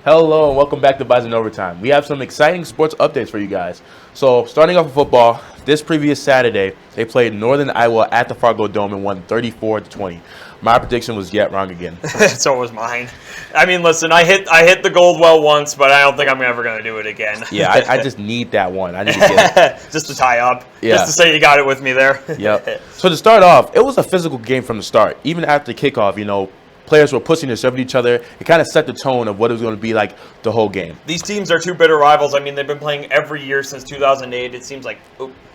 Hello and welcome back to Bison Overtime. We have some exciting sports updates for you guys. So, starting off with football, this previous Saturday, they played Northern Iowa at the Fargo Dome and won 34-20. My prediction was yet wrong again. So was mine. I mean, listen, I hit the gold well once, but I don't think I'm ever going to do it again. Yeah, I just need that one. I need to get it. Just to tie up. Yeah. Just to say you got it with me there. Yep. So to start off, it was a physical game from the start. Even after kickoff, players were pushing and shoving each other. It kind of set the tone of what it was going to be like the whole game. These teams are two bitter rivals. I mean, they've been playing every year since 2008. It seems like.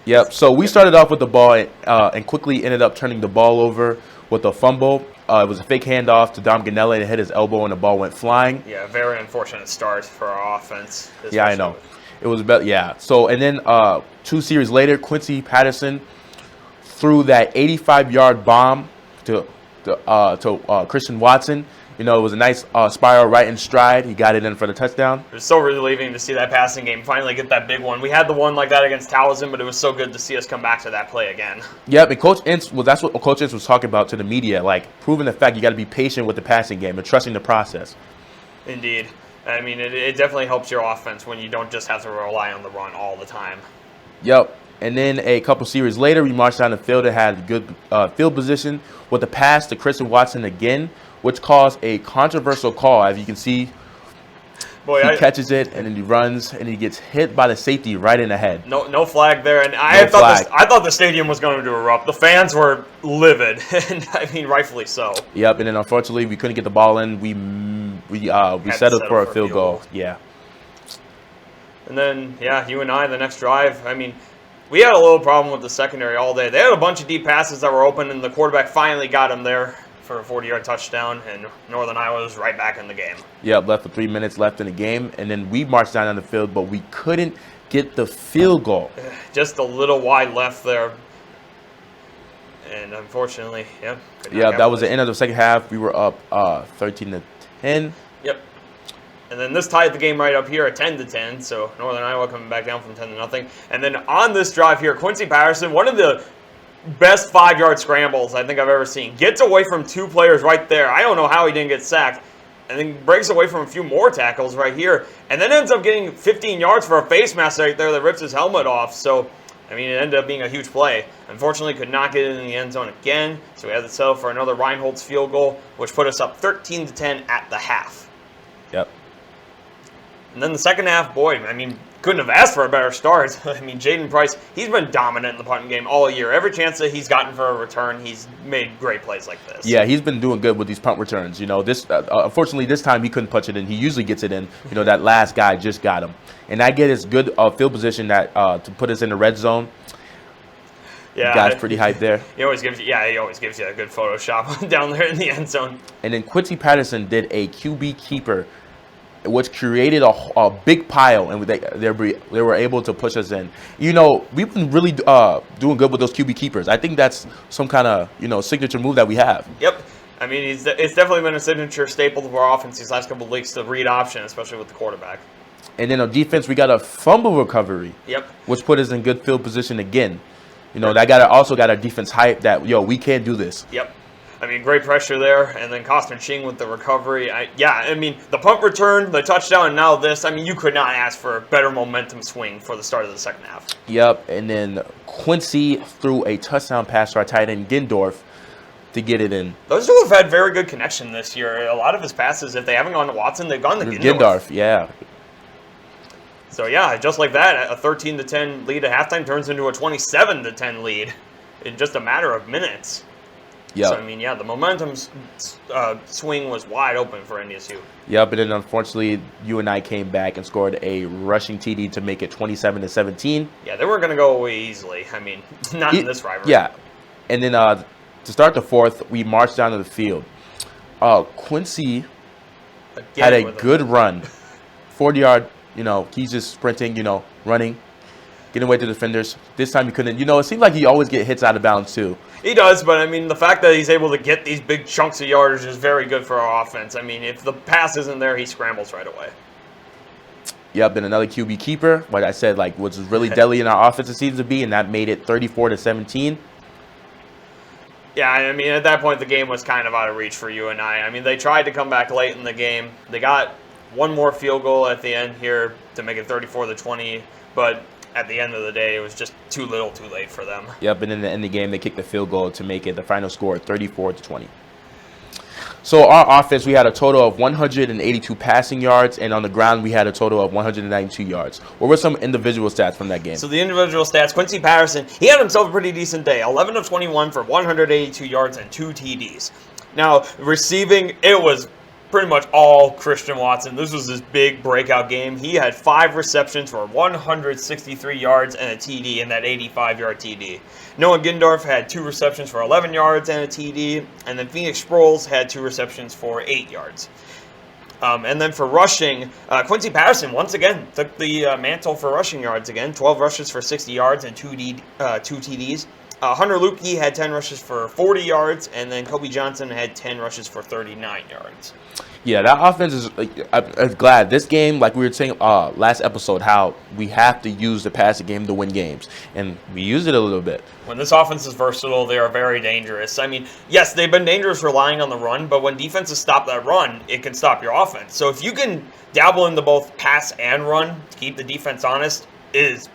Yep. So we started off with the ball and quickly ended up turning the ball over with a fumble. It was a fake handoff to Dom Ganella and it hit his elbow and the ball went flying. Yeah, very unfortunate start for our offense. Yeah, I know. It was about So and then 2 series later, Quincy Patterson threw that 85-yard bomb to Christian Watson. It was a nice spiral right in stride. He got it in for the touchdown. It was so relieving to see that passing game finally get that big one. We had the one like that against Towson, but it was so good to see us come back to that play again. Yep, and that's what Coach Ince was talking about to the media, like proving the fact you got to be patient with the passing game and trusting the process. Indeed. I mean, it definitely helps your offense when you don't just have to rely on the run all the time. Yep. And then a couple series later, we marched down the field and had good field position with a pass to Christian Watson again, which caused a controversial call. As you can see, he catches it and then he runs and he gets hit by the safety right in the head. No flag there, and I thought the stadium was going to erupt. The fans were livid, and I mean rightfully so. Yep. And then unfortunately, we couldn't get the ball in. We settled for a field goal. Yeah. And then you and I the next drive. I mean, we had a little problem with the secondary all day. They had a bunch of deep passes that were open, and the quarterback finally got him there for a 40-yard touchdown, and Northern Iowa was right back in the game. Yeah, left with 3 minutes left in the game, and then we marched down on the field, but we couldn't get the field goal. Just a little wide left there, and unfortunately, Yeah, that was the end of the second half. We were up 13-10. Yep. And then this tied the game right up here at 10-10. So Northern Iowa coming back down from 10-0. And then on this drive here, Quincy Patterson, one of the best 5-yard scrambles I think I've ever seen. Gets away from 2 players right there. I don't know how he didn't get sacked. And then breaks away from a few more tackles right here. And then ends up getting 15 yards for a face mask right there that rips his helmet off. So, I mean, it ended up being a huge play. Unfortunately, could not get it in the end zone again. So we had to settle for another Reinhold's field goal, which put us up 13-10 at the half. Yep. And then the second half, boy, I mean, couldn't have asked for a better start. I mean, Jaden Price, he's been dominant in the punting game all year. Every chance that he's gotten for a return, he's made great plays like this. Yeah, he's been doing good with these punt returns. This unfortunately, this time he couldn't punch it in. He usually gets it in. That last guy just got him. And I get his good field position that to put us in the red zone. Yeah, the guy's pretty hyped there. He always gives you a good Photoshop down there in the end zone. And then Quincy Patterson did a QB keeper, which created a big pile, and they were able to push us in. We've been really doing good with those QB keepers. I think that's some kind of signature move that we have. Yep. I mean, it's definitely been a signature staple of our offense these last couple of weeks, the read option, especially with the quarterback. And then on defense, we got a fumble recovery. Yep. Which put us in good field position again. That also got our defense hyped that, we can't do this. Yep. I mean, great pressure there, and then Costner Ching with the recovery. I mean, the punt return, the touchdown, and now this. I mean, you could not ask for a better momentum swing for the start of the second half. Yep, and then Quincy threw a touchdown pass to our tight end, Gindorf, to get it in. Those two have had very good connection this year. A lot of his passes, if they haven't gone to Watson, they've gone to Gindorf. Yeah. So, yeah, just like that, a 13-10 lead at halftime turns into a 27-10 lead in just a matter of minutes. Yep. So, I mean, the momentum swing was wide open for NDSU. Yep, and then unfortunately, you and I came back and scored a rushing TD to make it 27-17. Yeah, they weren't going to go away easily. I mean, not in this rivalry. Yeah, and then to start the fourth, we marched down to the field. Quincy had a good run, 40-yard. He's just sprinting, running, getting away to defenders. This time he couldn't. It seemed like he always get hits out of bounds too. He does, but I mean, the fact that he's able to get these big chunks of yardage is very good for our offense. I mean, if the pass isn't there, he scrambles right away. Yep, and another QB keeper, like I said, was really deadly in our offense it seems to be, and that made it 34-17. Yeah, I mean, at that point, the game was kind of out of reach for you and I. I mean, they tried to come back late in the game. They got one more field goal at the end here to make it 34-20, but at the end of the day, it was just too little, too late for them. Yep, and in the end of the game, they kicked the field goal to make it the final score 34-20. So our offense, we had a total of 182 passing yards, and on the ground, we had a total of 192 yards. What were some individual stats from that game? So the individual stats, Quincy Patterson, he had himself a pretty decent day. 11 of 21 for 182 yards and 2 TDs. Now, receiving, it was pretty much all Christian Watson. This was his big breakout game. He had 5 receptions for 163 yards and a TD in that 85-yard TD. Noah Gindorf had 2 receptions for 11 yards and a TD, and then Phoenix Sproles had 2 receptions for 8 yards. And then for rushing, Quincy Patterson once again took the mantle for rushing yards again. 12 rushes for 60 yards and 2 TDs. Hunter Lupke had 10 rushes for 40 yards, and then Kobe Johnson had 10 rushes for 39 yards. Yeah, that offense is. I'm glad this game, like we were saying last episode, how we have to use the passing game to win games, and we used it a little bit. When this offense is versatile, they are very dangerous. I mean, yes, they've been dangerous relying on the run, but when defenses stop that run, it can stop your offense. So if you can dabble into both pass and run to keep the defense honest, it's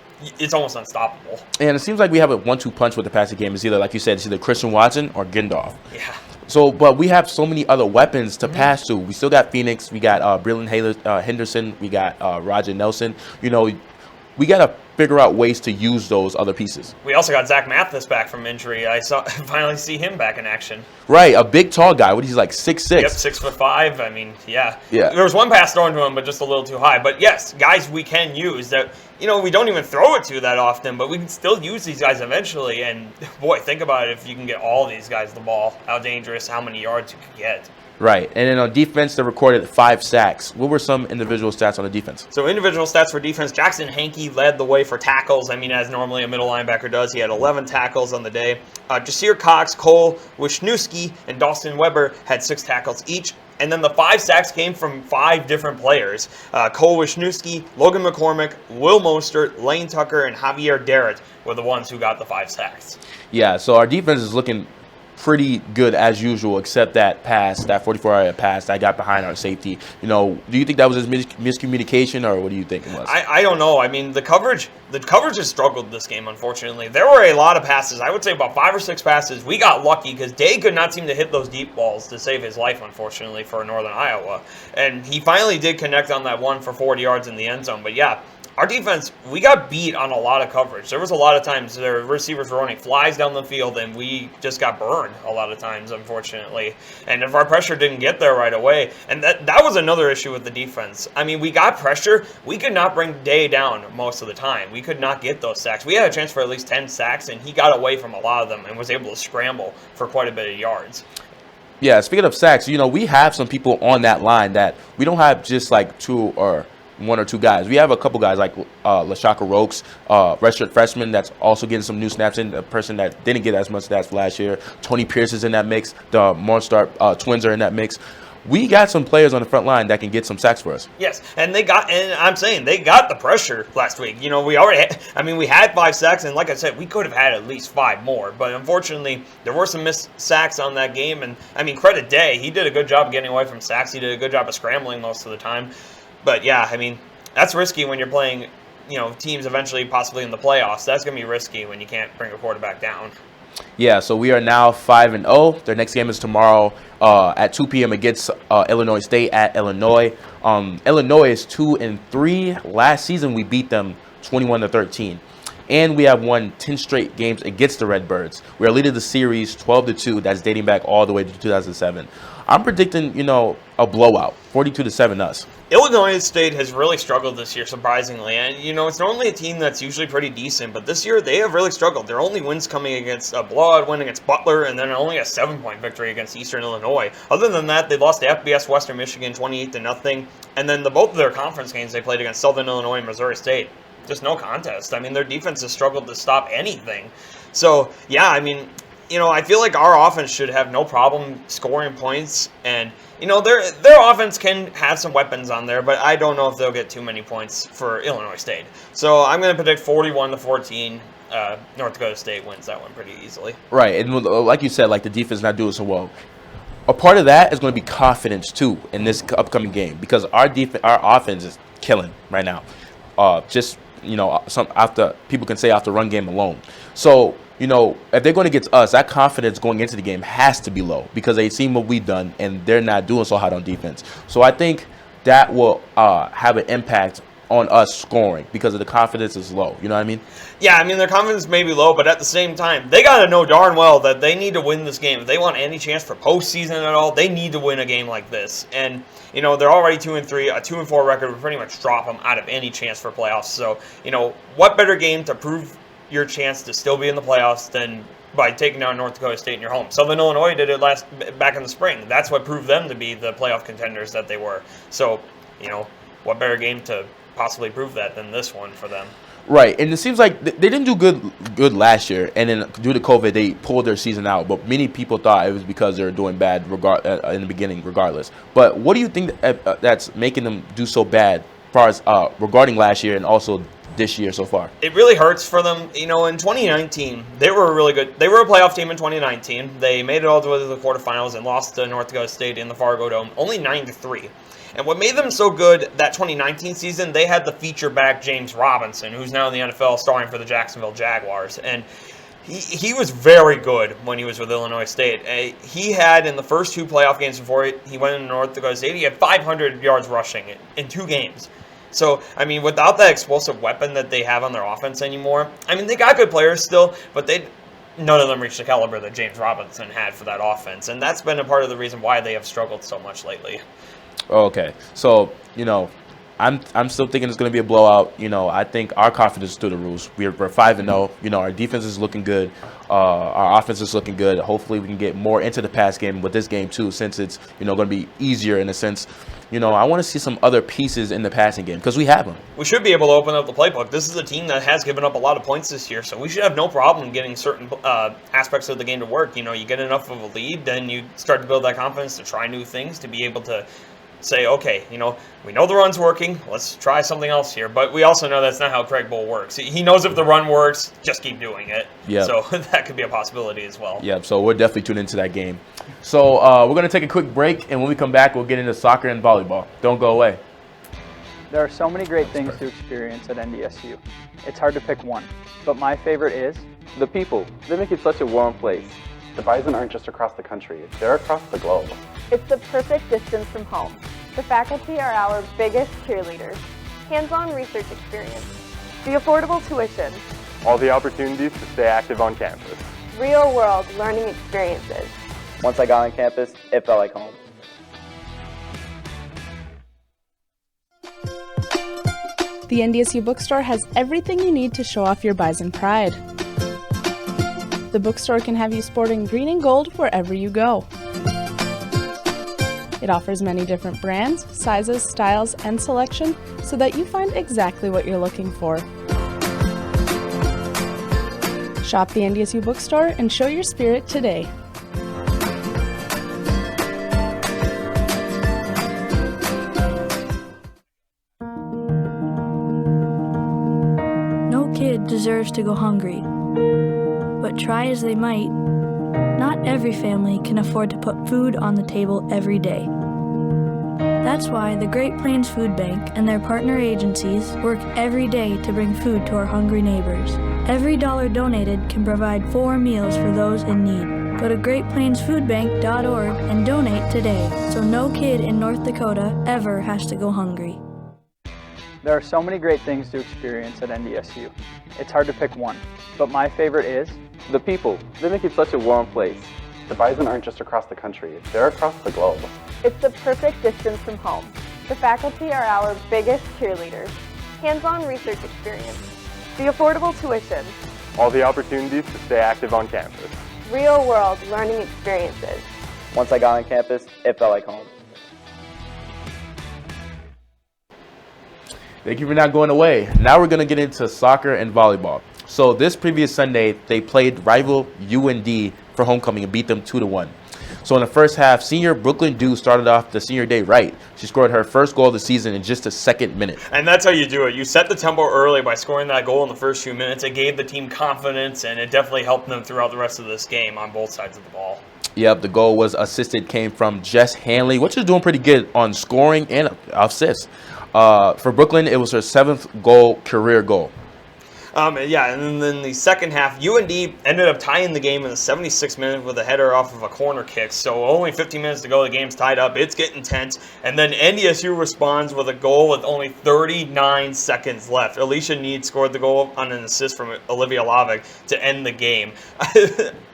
almost unstoppable. And it seems like we have a 1-2 punch with the passing game. It's either, like you said, it's either Christian Watson or Gindorf. Yeah. So, but we have so many other weapons to pass to. We still got Phoenix. We got Brilliant Henderson. We got Roger Nelson. You know, we got to figure out ways to use those other pieces. We also got Zach Mathis back from injury. I finally see him back in action. Right, a big, tall guy. What, he's like 6'6". Yep, 6'5". I mean, yeah. Yeah. There was one pass thrown to him, but just a little too high. But yes, guys we can use that. You know, we don't even throw it to that often, but we can still use these guys eventually. And boy, think about it, if you can get all these guys the ball, how dangerous, how many yards you could get. Right, and then on defense, they recorded 5 sacks. What were some individual stats on the defense? So individual stats for defense, Jackson Hankey led the way for tackles. I mean, as normally a middle linebacker does, he had 11 tackles on the day. Jasir Cox, Cole Wisniewski, and Dawson Weber had 6 tackles each. And then the 5 sacks came from 5 different players. Cole Wisniewski, Logan McCormick, Will Mostert, Lane Tucker, and Javier Derrett were the ones who got the 5 sacks. Yeah, so our defense is looking pretty good as usual, except that pass, that 44-yard pass that got behind our safety. You know, do you think that was his miscommunication, or what do you think it was? I don't know. I mean, the coverage has struggled this game, unfortunately. There were a lot of passes. I would say about 5 or 6 passes. We got lucky because Day could not seem to hit those deep balls to save his life, unfortunately, for Northern Iowa. And he finally did connect on that one for 40 yards in the end zone. But yeah, our defense, we got beat on a lot of coverage. There was a lot of times their receivers were running flies down the field, and we just got burned a lot of times, unfortunately. And if our pressure didn't get there right away, and that was another issue with the defense. I mean, we got pressure. We could not bring Day down most of the time. We could not get those sacks. We had a chance for at least 10 sacks, and he got away from a lot of them and was able to scramble for quite a bit of yards. Yeah, speaking of sacks, you know, we have some people on that line that we don't have just like 2 or 1 or 2 guys. We have a couple guys like LaShaka Rokes, redshirt freshman that's also getting some new snaps in, a person that didn't get as much snaps last year. Tony Pierce is in that mix. The Mornstar twins are in that mix. We got some players on the front line that can get some sacks for us. Yes, and I'm saying they got the pressure last week. You know, we had 5 sacks, and like I said, we could have had at least 5 more. But unfortunately, there were some missed sacks on that game. And I mean, credit Day. He did a good job getting away from sacks. He did a good job of scrambling most of the time. But yeah, I mean, that's risky when you're playing, you know, teams eventually possibly in the playoffs. That's going to be risky when you can't bring a quarterback down. Yeah, so we are now 5-0. Their next game is tomorrow at 2 p.m. against Illinois State at Illinois. Illinois is 2-3. Last season we beat them 21-13. And we have won 10 straight games against the Redbirds. We are leading the series 12-2. That's dating back all the way to 2007. I'm predicting, you know, a blowout, 42-7 us. Illinois State has really struggled this year, surprisingly. And, you know, it's normally a team that's usually pretty decent, but this year they have really struggled. Their only wins coming against a blowout win against Butler, and then only a 7-point victory against Eastern Illinois. Other than that, they lost to FBS Western Michigan 28-0. And then both of their conference games they played against Southern Illinois and Missouri State. Just no contest. I mean, their defense has struggled to stop anything. So, yeah, I mean, you know, I feel like our offense should have no problem scoring points. And, you know, their offense can have some weapons on there, but I don't know if they'll get too many points for Illinois State. So I'm going to predict 41-14. North Dakota State wins that one pretty easily. Right, and like you said, like the defense not doing so well. a part of that is going to be confidence too in this upcoming game, because our offense is killing right now. Just some after people can say off the run game alone. So if they're going against us, that confidence going into the game has to be low because they've seen what we've done and they're not doing so hot on defense. So I think that will have an impact on us scoring because of the confidence is low. You know what I mean? Yeah, I mean, their confidence may be low, but at the same time, they got to know darn well that they need to win this game. If they want any chance for postseason at all, they need to win a game like this. And, they're already 2-3, a 2-4 record would pretty much drop them out of any chance for playoffs. So, what better game to prove your chance to still be in the playoffs than by taking down North Dakota State in your home? Southern Illinois did it back in the spring. That's what proved them to be the playoff contenders that they were. So, what better game to possibly prove that than this one for them? Right, and it seems like they didn't do good last year, and then due to COVID, they pulled their season out. But many people thought it was because they were doing bad in the beginning, regardless. But what do you think that's making them do so bad, as far as regarding last year and also this year so far? It really hurts for them. In 2019, they were really good. They were a playoff team in 2019. They made it all the way to the quarterfinals and lost to North Dakota State in the Fargo Dome, only 9-3. And what made them so good that 2019 season, they had the feature back James Robinson, who's now in the NFL starring for the Jacksonville Jaguars. And he was very good when he was with Illinois State. He had, in the first 2 playoff games before he went into North Dakota State, he had 500 yards rushing in 2 games. So, I mean, without that explosive weapon that they have on their offense anymore, I mean, they got good players still, but none of them reached the caliber that James Robinson had for that offense. And that's been a part of the reason why they have struggled so much lately. Okay, so I'm still thinking it's going to be a blowout. I think our confidence is through the roofs. We're 5-0. Our defense is looking good. Our offense is looking good. Hopefully, we can get more into the pass game with this game too, since it's going to be easier in a sense. I want to see some other pieces in the passing game because we have them. We should be able to open up the playbook. This is a team that has given up a lot of points this year, so we should have no problem getting certain aspects of the game to work. You get enough of a lead, then you start to build that confidence to try new things, to be able to say, okay, we know the run's working. Let's try something else here. But we also know that's not how Craig Bull works. He knows if the run works, just keep doing it. Yeah. So that could be a possibility as well. Yeah, so we're definitely tuned into that game. So we're going to take a quick break, and when we come back, we'll get into soccer and volleyball. Don't go away. There are so many great things to experience at NDSU. It's hard to pick one, but my favorite is the people. They make it such a warm place. The Bison aren't just across the country, they're across the globe. It's the perfect distance from home. The faculty are our biggest cheerleaders. Hands-on research experience. The affordable tuition. All the opportunities to stay active on campus. Real-world learning experiences. once I got on campus, it felt like home. The NDSU bookstore has everything you need to show off your Bison pride. The bookstore can have you sporting green and gold wherever you go. It offers many different brands, sizes, styles, and selection so that you find exactly what you're looking for. Shop the NDSU bookstore and show your spirit today. No kid deserves to go hungry, but try as they might, not every family can afford to put food on the table every day. That's why the Great Plains Food Bank and their partner agencies work every day to bring food to our hungry neighbors. Every dollar donated can provide 4 meals for those in need. Go to greatplainsfoodbank.org and donate today, so no kid in North Dakota ever has to go hungry. There are so many great things to experience at NDSU. It's hard to pick one, but my favorite is the people. They make it such a warm place. The Bison aren't just across the country, they're across the globe. It's the perfect distance from home. The faculty are our biggest cheerleaders. Hands-on research experience. The affordable tuition. All the opportunities to stay active on campus. Real-world learning experiences. once I got on campus, it felt like home. Thank you for not going away. Now we're going to get into soccer and volleyball. So this previous Sunday, they played rival UND for homecoming and beat them 2-1. So in the first half, senior Brooklyn Dew started off the senior day right. She scored her first goal of the season in just the second minute. And that's how you do it. You set the tempo early by scoring that goal in the first few minutes. It gave the team confidence, and it definitely helped them throughout the rest of this game on both sides of the ball. Yep, the goal was assisted, came from Jess Hanley, which is doing pretty good on scoring and assists. For Brooklyn, it was her 7th career goal. Yeah, and then the second half, UND ended up tying the game in the 76th minute with a header off of a corner kick. So only 15 minutes to go, the game's tied up. It's getting tense. And then NDSU responds with a goal with only 39 seconds left. Alicia Need scored the goal on an assist from Olivia Lavick to end the game.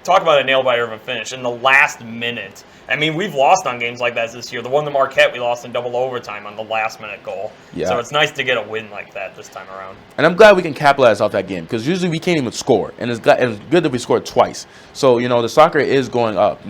Talk about a nail-biter of a finish in the last minute. I mean, we've lost on games like that this year. The one to Marquette, we lost in double overtime on the last-minute goal. Yeah. So it's nice to get a win like that this time around. And I'm glad we can capitalize off that game because usually we can't even score. And it's good that we scored twice. So, the soccer is going up,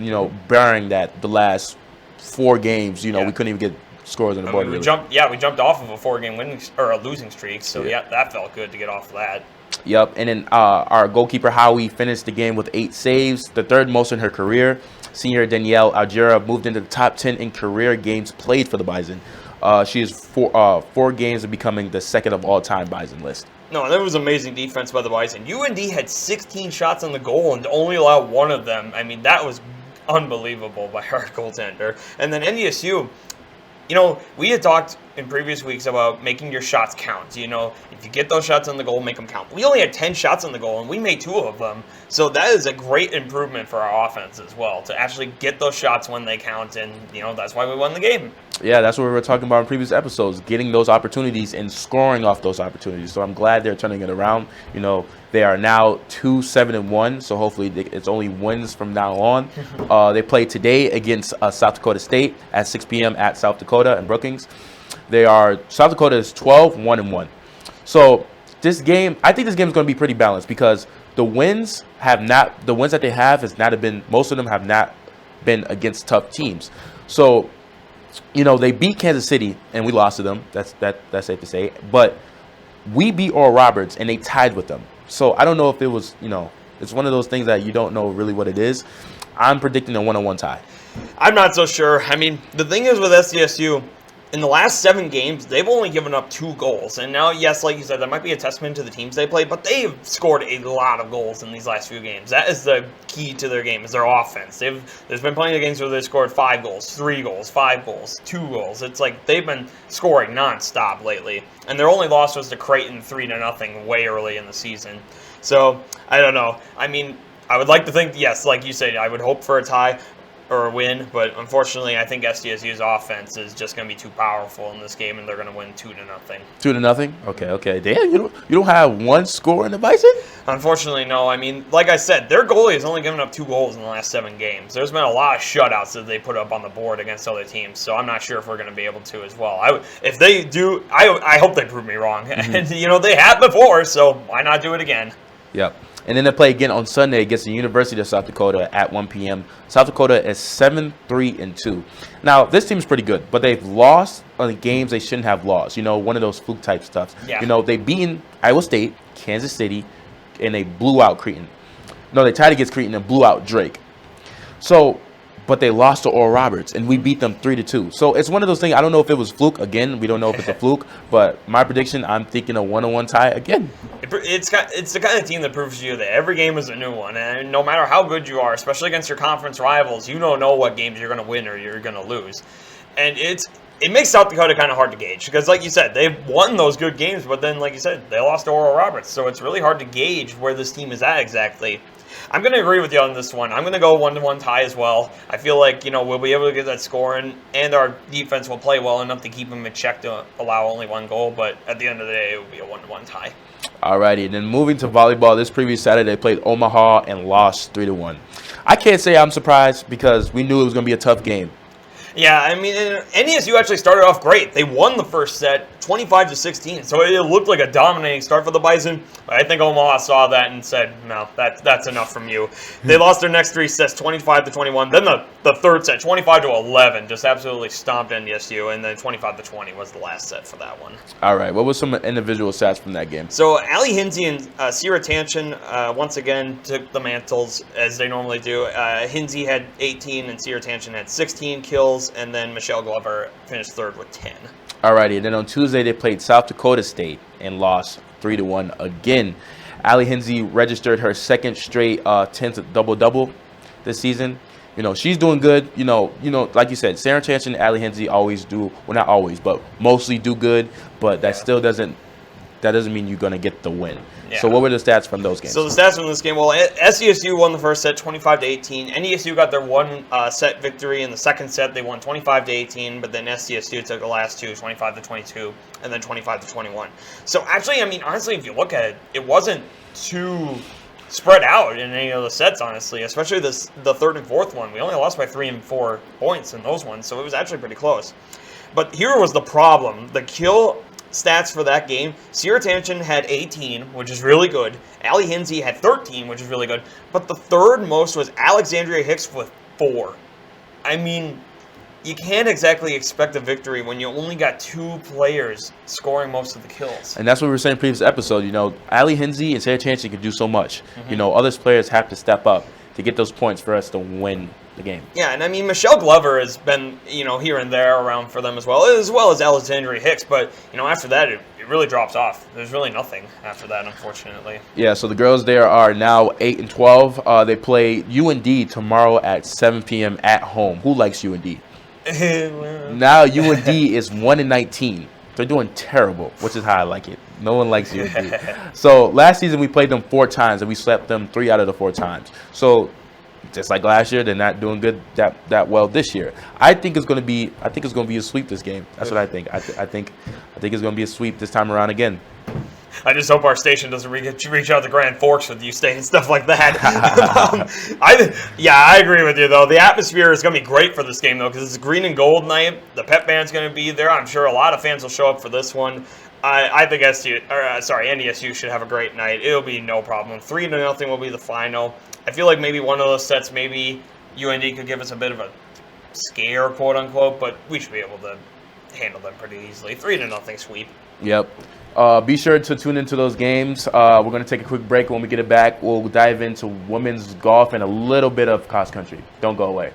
bearing that the last 4 games, we couldn't even get scores on the board. We jumped off of a 4-game winning or a losing streak. So, yeah, that felt good to get off of that. Yep. And then our goalkeeper, Howie, finished the game with 8 saves, the 3rd most in her career. Senior Danielle Algera moved into the top 10 in career games played for the Bison. She is 4 games of becoming the 2nd of all-time Bison list. No, that was amazing defense by the Bison. UND had 16 shots on the goal and only allowed 1 of them. I mean, that was unbelievable by our goaltender. And then NDSU, we had talked in previous weeks about making your shots count. If you get those shots on the goal, make them count. We only had 10 shots on the goal, and we made 2 of them. So that is a great improvement for our offense as well, to actually get those shots when they count, and, that's why we won the game. Yeah, that's what we were talking about in previous episodes, getting those opportunities and scoring off those opportunities. So I'm glad they're turning it around. They are now 2-7-1, so hopefully it's only wins from now on. They play today against South Dakota State at 6 p.m. at South Dakota and Brookings. South Dakota is 12-1-1. So this game, I think this game is going to be pretty balanced because the wins that they have most of them have not been against tough teams. So, they beat Kansas City and we lost to them. That's safe to say. But we beat Oral Roberts and they tied with them. So I don't know if it was, it's one of those things that you don't know really what it is. I'm predicting a 1-1 tie. I'm not so sure. I mean, the thing is with SDSU, in the last 7 games, they've only given up 2 goals. And now, yes, like you said, that might be a testament to the teams they play, but they've scored a lot of goals in these last few games. That is the key to their game, is their offense. There's been plenty of games where they've scored 5 goals, 3 goals, 5 goals, 2 goals. It's like they've been scoring nonstop lately. And their only loss was to Creighton 3-0 way early in the season. So, I don't know. I mean, I would like to think, yes, like you said, I would hope for a tie or a win, but unfortunately, I think SDSU's offense is just going to be too powerful in this game, and they're going to win 2-0. 2-0? Okay. Damn, you don't have 1 score in the Bison? Unfortunately, no. I mean, like I said, their goalie has only given up 2 goals in the last 7 games. There's been a lot of shutouts that they put up on the board against other teams, so I'm not sure if we're going to be able to as well. If they do, I hope they prove me wrong. Mm-hmm. And, they have before, so why not do it again? Yep. And then they play again on Sunday against the University of South Dakota at 1 p.m. South Dakota is 7-3-2. Now, this team is pretty good, but they've lost on the games they shouldn't have lost. One of those fluke type stuff. Yeah. They've beaten Iowa State, Kansas City, and they blew out Creighton. No, they tied against Creighton and blew out Drake. So, but they lost to Oral Roberts, and we beat them 3-2. So it's one of those things. I don't know if it was fluke. Again, we don't know if it's a fluke, but my prediction, I'm thinking a 1-1 tie again. It's the kind of team that proves to you that every game is a new one, and no matter how good you are, especially against your conference rivals, you don't know what games you're going to win or you're going to lose. And it makes South Dakota kind of hard to gauge because, like you said, they've won those good games, but then, like you said, they lost to Oral Roberts, so it's really hard to gauge where this team is at exactly. I'm going to agree with you on this one. I'm going to go 1-1 tie as well. I feel like, we'll be able to get that scoring, and our defense will play well enough to keep them in check to allow only 1 goal, but at the end of the day, it will be a 1-1 tie. Alrighty, and then moving to volleyball, this previous Saturday, they played Omaha and lost 3-1. I can't say I'm surprised because we knew it was going to be a tough game. Yeah, I mean, NDSU actually started off great. They won the first set, 25-16, so it looked like a dominating start for the Bison. But I think Omaha saw that and said, no, that's enough from you. They lost their next 3 sets, 25-21. Then the third set, 25-11, just absolutely stomped NDSU, and then 25-20 was the last set for that one. All right, what was some individual stats from that game? So Allie Hinsey and Sierra Tanchin once again took the mantles as they normally do. Hinsey had 18 and Sierra Tanchin had 16 kills. And then Michelle Glover finished 3rd with 10. Alrighty, and then on Tuesday they played South Dakota State and lost 3-1 again. Allie Hinsey registered her 2nd straight 10th double-double this season. she's doing good. Like you said, Sarah Chance and Allie Hensey always do, well, not always, but mostly do good. But that still doesn't mean you're going to get the win. Yeah. So what were the stats from those games? So the stats from this game, well, SDSU won the first set 25-18. NDSU got their one set victory. In the second set, they won 25-18, but then SDSU took the last two, 25-22, and then 25-21. So actually, honestly, if you look at it, it wasn't too spread out in any of the sets, honestly, especially the third and fourth one. We only lost by 3 and 4 points in those ones, so it was actually pretty close. But here was the problem. The kill stats for that game, Sierra Tanchin had 18, which is really good. Allie Hensey had 13, which is really good. But the third most was Alexandria Hicks with 4. You can't exactly expect a victory when you only got 2 players scoring most of the kills. And that's what we were saying in the previous episode. Allie Hensey and Sarah Tanchin can do so much. Other players have to step up to get those points for us to win the game. Yeah, and Michelle Glover has been, here and there around for them as well as Alexandria Hicks. But, after that, it really drops off. There's really nothing after that, unfortunately. Yeah, so the girls there are now 8 and 12. They play UND tomorrow at 7 p.m. at home. Who likes UND? Now UND is 1 and 19. They're doing terrible, which is how I like it. No one likes UND. So last season we played them 4 times and we swept them 3 out of the 4 times. So just like last year, they're not doing good that well this year. I think it's going to be a sweep this game. That's what I think. I think it's going to be a sweep this time around again. I just hope our station doesn't reach out to Grand Forks with you saying stuff like that. I agree with you, though. The atmosphere is going to be great for this game, though, because it's green and gold night. The pep band's going to be there. I'm sure a lot of fans will show up for this one. I think NDSU should have a great night. It'll be no problem. 3-0 will be the final. I feel like maybe one of those sets, maybe UND could give us a bit of a scare, quote unquote, but we should be able to handle them pretty easily. 3-0 sweep. Yep. Be sure to tune into those games. We're going to take a quick break. When we get it back, we'll dive into women's golf and a little bit of cross country. Don't go away.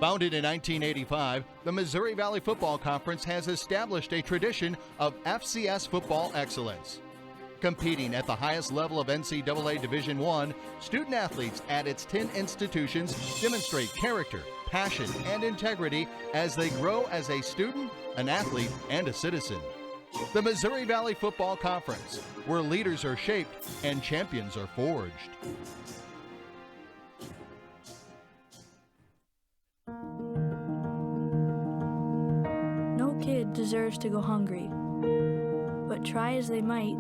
Founded in 1985, the Missouri Valley Football Conference has established a tradition of FCS football excellence. Competing at the highest level of NCAA Division I, student athletes at its 10 institutions demonstrate character, passion, and integrity as they grow as a student, an athlete, and a citizen. The Missouri Valley Football Conference, where leaders are shaped and champions are forged. No kid deserves to go hungry, but try as they might,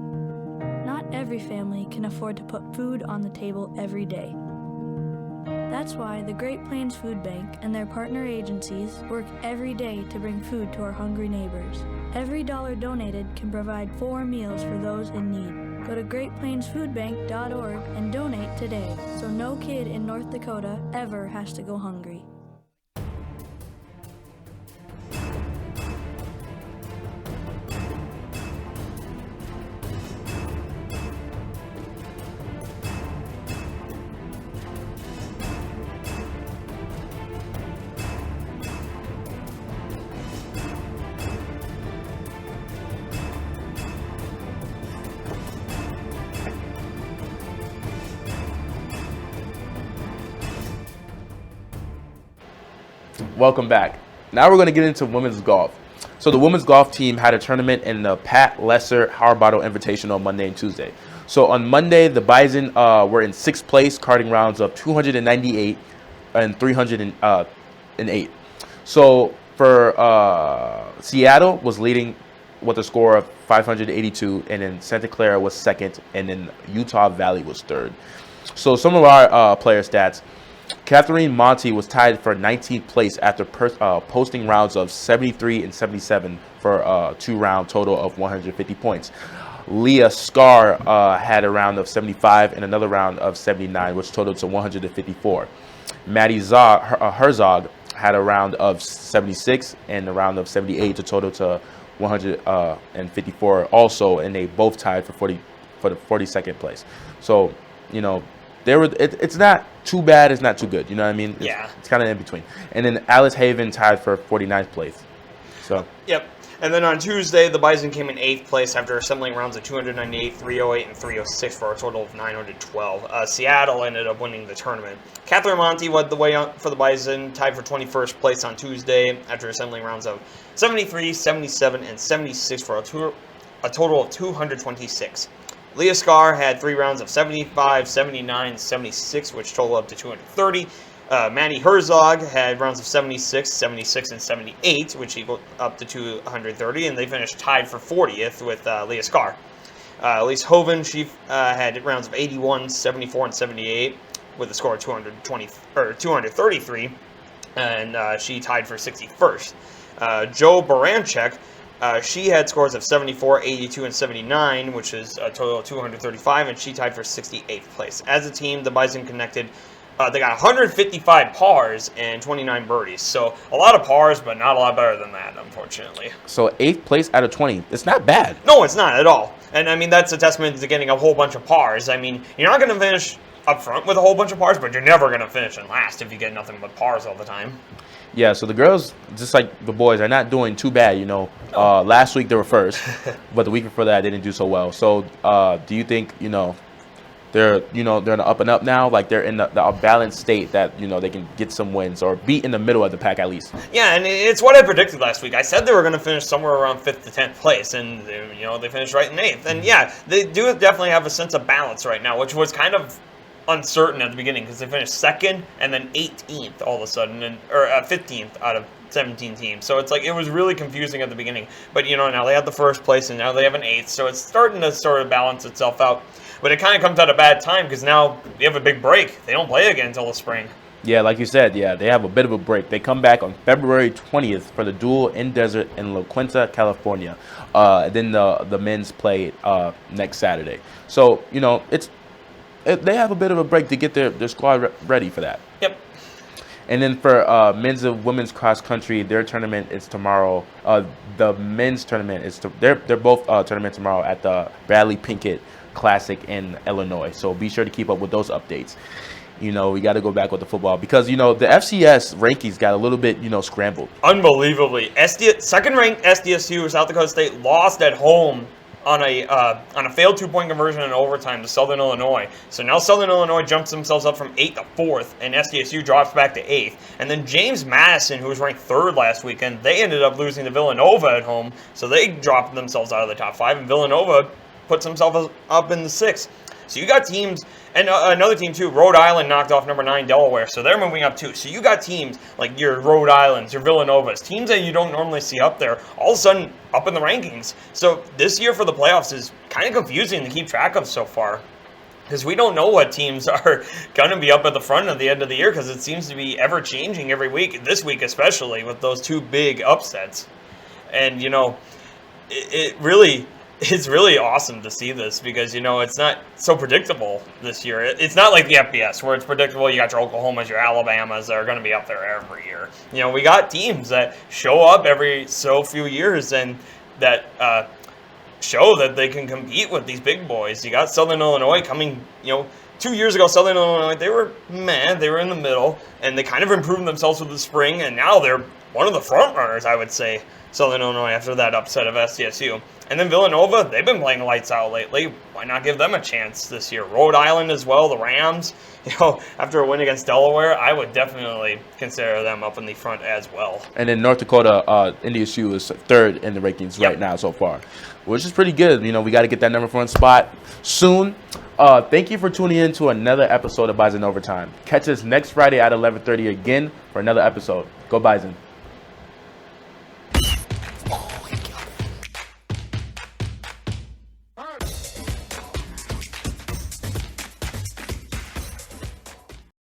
not every family can afford to put food on the table every day. That's why the Great Plains Food Bank and their partner agencies work every day to bring food to our hungry neighbors. Every dollar donated can provide 4 meals for those in need. Go to greatplainsfoodbank.org and donate today, so no kid in North Dakota ever has to go hungry. Welcome back. Now we're going to get into women's golf. So the women's golf team had a tournament in the Pat Lesser Howard Bottle Invitational on Monday and Tuesday. So on Monday, the Bison were in 6th place, carding rounds of 298 and 308. So for Seattle was leading with a score of 582, and then Santa Clara was 2nd, and then Utah Valley was 3rd. So some of our player stats. Catherine Monty was tied for 19th place after posting rounds of 73 and 77 for a 2-round total of 150 points. Leah Scar had a round of 75 and another round of 79, which totaled to 154. Maddie Herzog had a round of 76 and a round of 78 to total to 154 also, and they both tied for the 42nd place. So, you know, it's not too bad, it's not too good. You know what I mean? It's kind of in between. And then Alice Haven tied for 49th place. So. Yep. And then on Tuesday, the Bison came in 8th place after assembling rounds of 298, 308, and 306 for a total of 912. Seattle ended up winning the tournament. Catherine Monty led the way for the Bison, tied for 21st place on Tuesday after assembling rounds of 73, 77, and 76 for a total of 226. Leah Scar had 3 rounds of 75, 79, and 76, which totaled up to 230. Maddie Herzog had rounds of 76, 76, and 78, which equaled up to 230, and they finished tied for 40th with Leah Scar. Elise Hoven, she had rounds of 81, 74, and 78 with a score of 233, and she tied for 61st. Joe Baranchek, she had scores of 74, 82, and 79, which is a total of 235, and she tied for 68th place. As a team, the Bison connected. They got 155 pars and 29 birdies. So a lot of pars, but not a lot better than that, unfortunately. So 8th place out of 20. It's not bad. No, it's not at all. And I mean, that's a testament to getting a whole bunch of pars. I mean, you're not going to finish up front with a whole bunch of pars, but you're never going to finish in last if you get nothing but pars all the time. Yeah, so the girls, just like the boys, are not doing too bad, you know. Last week they were first, but the week before that they didn't do so well. So do you think, you know, they're in the up and up now, like they're in the balanced state that, you know, they can get some wins or be in the middle of the pack at least? Yeah, and it's what I predicted last week. I said they were going to finish somewhere around 5th to 10th place, and you know, they finished right in 8th. And yeah, they do definitely have a sense of balance right now, which was kind of uncertain at the beginning because they finished 2nd and then 18th all of a sudden, or 15th out of 17 teams. So it's like it was really confusing at the beginning. But you know, now they have the 1st place and now they have an 8th, so it's starting to sort of balance itself out. But it kind of comes at a bad time because now they have a big break. They don't play again until the spring. Yeah, like you said, yeah, they have a bit of a break. They come back on February 20th for the duel in desert in La Quinta, California. Then the men's play next Saturday. So, you know, they have a bit of a break to get their squad ready for that. Yep. And then for men's and women's cross country, their tournament is tomorrow. The men's tournament is they're both tournament tomorrow at the Bradley Pinkett Classic in Illinois. So be sure to keep up with those updates. You know, we got to go back with the football because, you know, the FCS rankings got a little bit, you know, scrambled. Unbelievably. Second-ranked SDSU, South Dakota State, lost at home on a failed 2-point conversion in overtime to Southern Illinois. So now Southern Illinois jumps themselves up from 8th to 4th, and SDSU drops back to 8th. And then James Madison, who was ranked 3rd last weekend, they ended up losing to Villanova at home, so they dropped themselves out of the top 5, and Villanova puts themselves up in the 6th. So you got teams, and another team too, Rhode Island knocked off number 9 Delaware, so they're moving up too. So you got teams like your Rhode Islands, your Villanovas, teams that you don't normally see up there, all of a sudden up in the rankings. So this year for the playoffs is kind of confusing to keep track of so far, because we don't know what teams are going to be up at the front at the end of the year, because it seems to be ever-changing every week, this week especially, with those 2 big upsets. And, you know, it's really awesome to see this because, you know, it's not so predictable this year. It's not like the FBS where it's predictable. You got your Oklahomas, your Alabamas that are going to be up there every year. You know, we got teams that show up every so few years and that show that they can compete with these big boys. You got Southern Illinois coming, you know, 2 years ago, Southern Illinois, they were in the middle, and they kind of improved themselves with the spring, and now they're one of the front runners, I would say, Southern Illinois, after that upset of SDSU. And then Villanova, they've been playing lights out lately. Why not give them a chance this year? Rhode Island as well, the Rams. You know, after a win against Delaware, I would definitely consider them up in the front as well. And then North Dakota, NDSU is 3rd in the rankings right now so far, which is pretty good. You know, we got to get that number 1 spot soon. Thank you for tuning in to another episode of Bison Overtime. Catch us next Friday at 11:30 again for another episode. Go Bison.